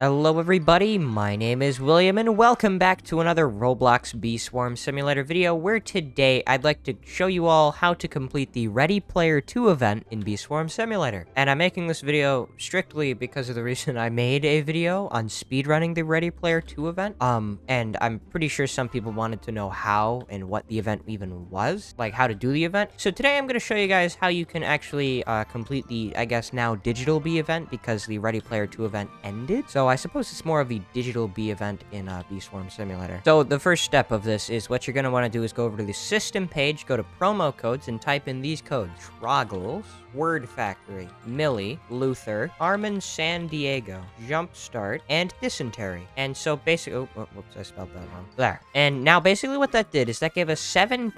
Hello everybody, my name is William and welcome back to another Roblox Bee Swarm Simulator video where today I'd like to show you all how to complete the Ready Player 2 event in Bee Swarm Simulator. And I'm making this video strictly because of the reason I made a video on speedrunning the Ready Player 2 event. And I'm pretty sure some people wanted to know how and what the event even was, like how to do the event. So today I'm going to show you guys how you can actually complete the, I guess now, Digital Bee event because the Ready Player 2 event ended. So I suppose it's more of the Digital Bee event in Bee Swarm Simulator. So the first step of this is what you're going to want to do is go over to the system page, go to promo codes, and type in these codes: Troggles, Word Factory, Millie, Luther, Armin San Diego, Jumpstart, and Dysentery. And so basically, oh, whoops, I spelled that wrong. There. And now basically what that did is that gave us seven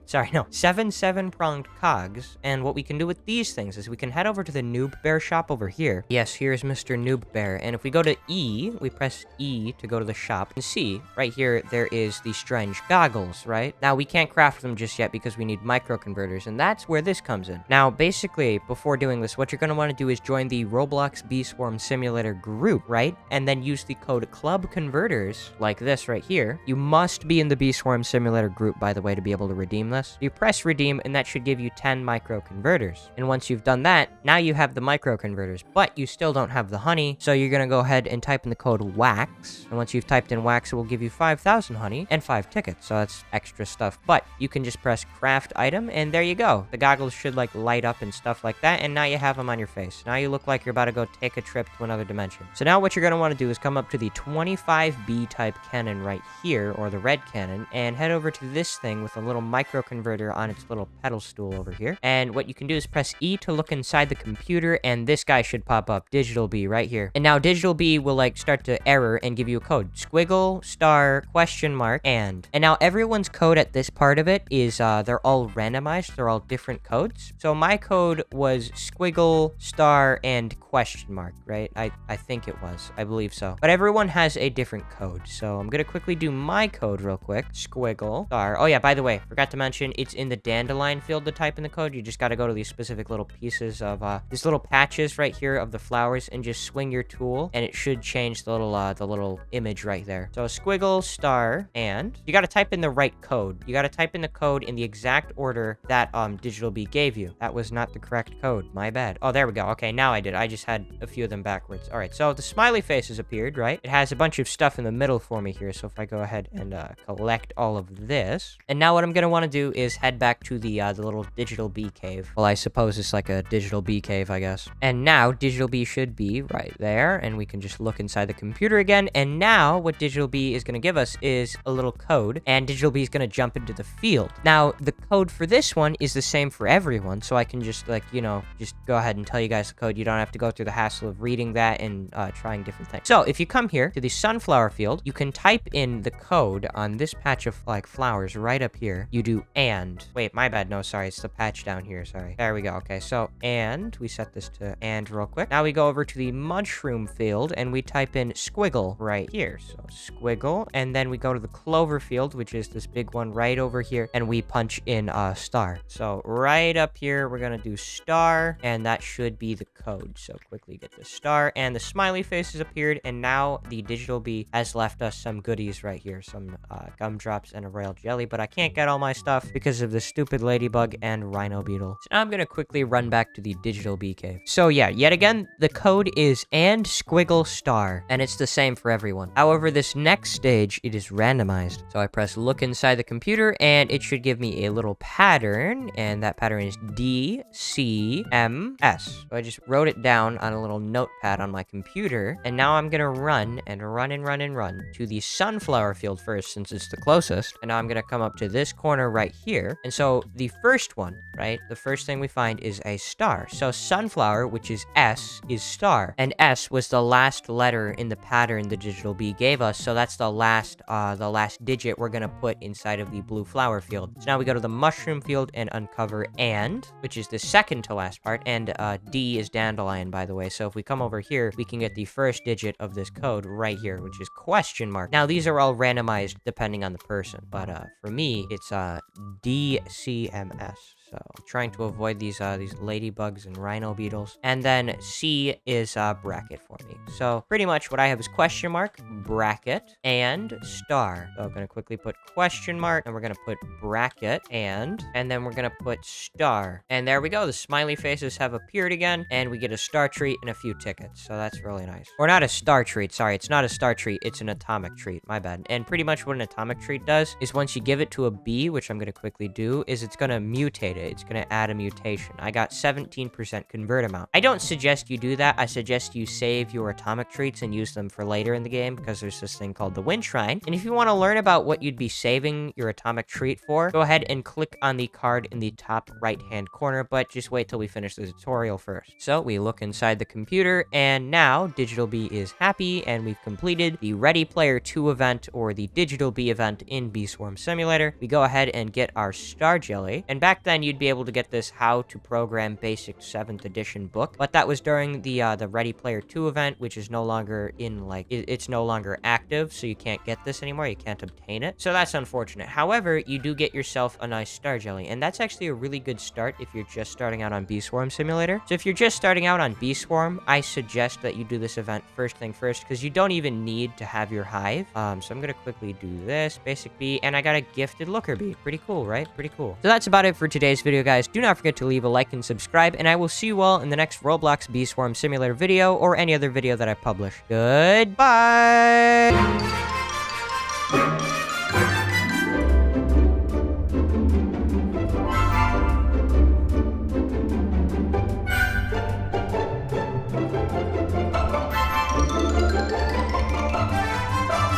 seven-pronged cogs. And what we can do with these things is we can head over to the Noob Bear shop over here. Yes, here's Mr. Noob Bear. And if we go to E, we press E to go to the shop. And see, right here, there is the strange goggles, right? Now, we can't craft them just yet because we need microconverters. And that's where this comes in. Now, basically, before doing this, what you're going to want to do is join the Roblox Bee Swarm Simulator group, right? And then use the code CLUBCONVERTERS, like this right here. You must be in the Bee Swarm Simulator group, by the way, to be able to redeem this. You press redeem, and that should give you 10 microconverters. And once you've done that, now you have the microconverters, but you still don't have the honey, so you're going to go ahead and type in the code WAX. And once you've typed in WAX, it will give you 5,000 honey and 5 tickets, so that's extra stuff. But you can just press craft item, and there you go. The goggles should, like, light up and stuff like that, and now you have them on your face. Now you look like you're about to go take a trip to another dimension. So now what you're going to want to do is come up to the 25B type cannon right here, or the red cannon, and head over to this thing with a little microconverter on its little pedal stool over here. And what you can do is press E to look inside the computer, and this guy should pop up, Digital Bee, right here. And now Digital Bee will, like, start to error and give you a code. Squiggle, star, question mark, and now everyone's code at this part of it is, they're all randomized. They're all different codes. So my code was squiggle, star, and question mark, right? I think it was. I believe so. But everyone has a different code. So I'm gonna quickly do my code real quick. Squiggle, star. Oh yeah, by the way, forgot to mention, it's in the dandelion field to type in the code. You just gotta go to these specific little pieces of, these little patches right here of the flowers and just swing your tool, and it should change the little image right there. So squiggle, star, and you gotta type in the right code. You gotta type in the code in the exact order that, Digital Bee gave you. That was not the correct code. My bad. Oh, there we go. Okay, now I did. I just had a few of them backwards. All right, so the smiley face has appeared, right? It has a bunch of stuff in the middle for me here. So if I go ahead and collect all of this, and now what I'm gonna want to do is head back to the little Digital Bee cave. Well, I suppose it's like a Digital Bee cave, I guess. And now Digital Bee should be right there, and we can just look inside the computer again. And now what Digital Bee is gonna give us is a little code, and Digital Bee is gonna jump into the field. Now the code for this one is the same for everyone, so I can just, like, you know, just go ahead and tell you guys the code. You don't have to go through the hassle of reading that and trying different things. So if you come here to the sunflower field, you can type in the code on this patch of, like, flowers right up here. You do and. Wait, my bad. No, sorry. It's the patch down here. Sorry. There we go. Okay, so and. We set this to and real quick. Now we go over to the mushroom field and we type in squiggle right here. So squiggle. And then we go to the clover field, which is this big one right over here. And we punch in star. So right up here, we're going to do star. And that should be the code. So quickly get the star. And the smiley face has appeared. And now the Digital Bee has left us some goodies right here. Some gumdrops and a royal jelly. But I can't get all my stuff because of the stupid ladybug and rhino beetle. So now I'm going to quickly run back to the Digital Bee cave. So yeah, yet again, the code is and squiggle star. And it's the same for everyone. However, this next stage, it is randomized. So I press look inside the computer and it should give me a little pattern. And that pattern is DCMS. So I just wrote it down on a little notepad on my computer. And now I'm going to run to the sunflower field first since it's the closest. And now I'm going to come up to this corner right here. And so the first one, right? The first thing we find is a star. So sunflower, which is S, is star. And S was the last letter in the pattern the Digital Bee gave us. So that's the last digit we're going to put inside of the blue flower field. So now we go to the mushroom field and uncover and, which is the second to last part. And D is dandelion, by the way. So if we come over here, we can get the first digit of this code right here, which is question mark. Now, these are all randomized depending on the person. But for me, it's DCMS. So trying to avoid these ladybugs and rhino beetles. And then C is bracket for me. So pretty much what I have is question mark, bracket, and star. So I'm gonna quickly put question mark, and we're gonna put bracket, and then we're gonna put star. And there we go. The smiley faces have appeared again, and we get a star treat and a few tickets. So that's really nice. Or not a star treat. Sorry, it's not a star treat. It's an atomic treat. My bad. And pretty much what an atomic treat does is once you give it to a bee, which I'm gonna quickly do, is it's gonna mutate it. It's gonna add a mutation. I got 17% convert amount. I don't suggest you do that. I suggest you save your atomic treats and use them for later in the game because there's this thing called the Wind Shrine. And if you want to learn about what you'd be saving your atomic treat for, go ahead and click on the card in the top right-hand corner, but just wait till we finish the tutorial first. So we look inside the computer, and now Digital Bee is happy, and we've completed the Ready Player 2 event, or the Digital Bee event in Bee Swarm Simulator. We go ahead and get our Star Jelly, and back then you'd be able to get this How to Program Basic 7th Edition book, but that was during the Ready Player 2 event, which is no longer in, like, it's no longer active, so you can't get this anymore. You can't obtain it, so that's unfortunate. However, you do get yourself a nice Star Jelly, and that's actually a really good start if you're just starting out on Bee Swarm Simulator. So if you're just starting out on Bee Swarm, I suggest that you do this event first thing first, because you don't even need to have your hive. So I'm gonna quickly do this, basic bee, and I got a gifted looker bee. Pretty cool, right? Pretty cool. So that's about it for today's video, guys. Do not forget to leave a like and subscribe, and I will see you all in the next Roblox Bee Swarm Simulator video, or any other video that I publish. Goodbye!